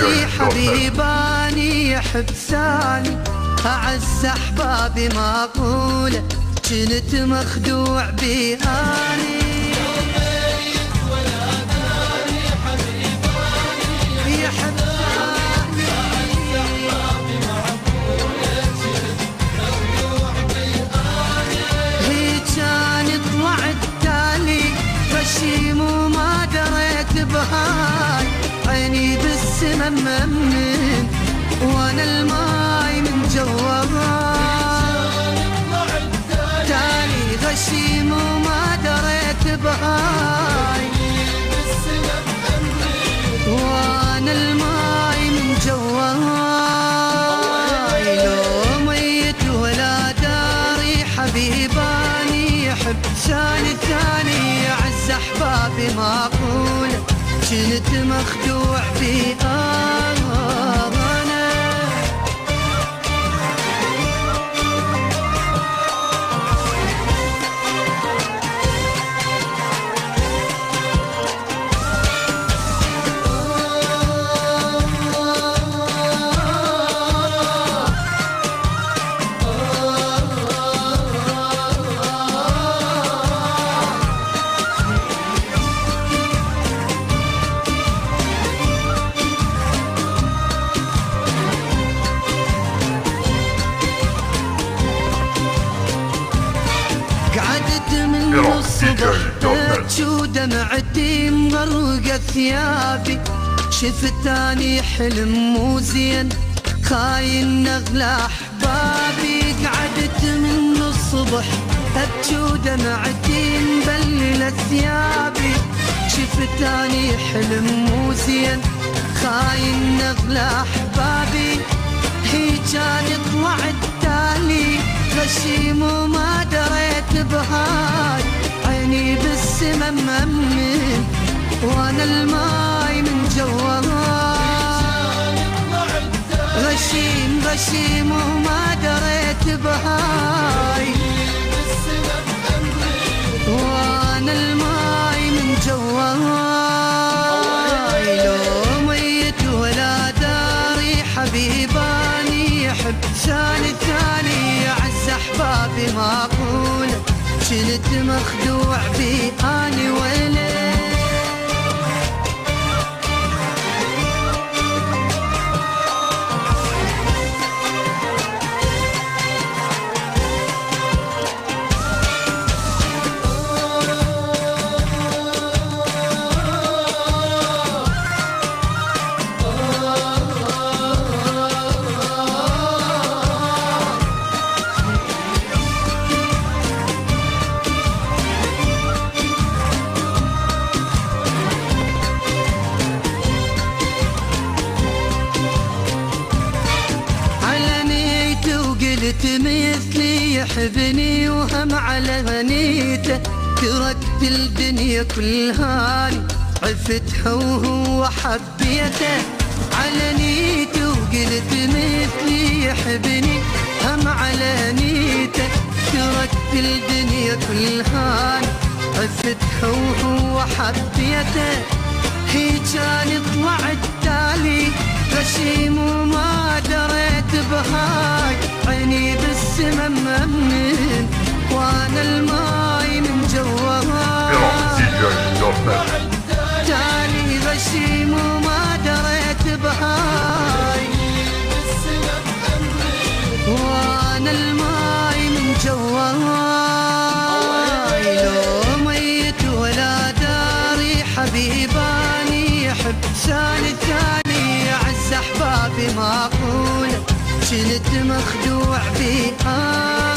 داري حبيباني يحب ثاني أعز أحبابي معقولة كنت مخدوع بهاني يحب ثاني هي كان طلعت تالي غشيم وما دريت بهاي عيني بالسما ممن وانا الماي من جواها تالي غشيم وما دريت بهاي وانا الماي من جواي لو ميت ولا داري حبيباني يحب ثاني ثاني اعز احبابي معقوله كنت مخدوع في أنا الصبح بكت دمعتي مغرقة ثيابي شفت اني حلم مو زين خاين نغلى احبابي قعدت من الصبح ابكي دمعتي مبللة ثيابي شفت اني حلم مو زين خاين نغلى احبابي هي كان طلعت تالي غشيم وما دريت بهاي عيني بالسما ممن وانا الماي من جواها غشيم غشيم وما دريت بهاي وانا الماي من جواي لو ميت ولا داري حبيباني يحب ثاني ثاني اعز احبابي معقوله كنت مخدوع باني ويلي قلت مثلي يحبني وهم على غنيته تركت الدنيا كلها عفتها وهو حبيته على نيته وقلت مثلي يحبني هم على نيته تركت الدنيا كلها عفتها وهو حبيته هي كان طلعت تالي غشيم وما دريت بهاي عيني بالسما ممن وانا الماي من جواها تالي غشيم وما دريت بهاي وانا الماي من جواها لو ميت ولا داري حبيباني يحب ثاني ثاني اعز احبابي معقوله كنت مخدوع بها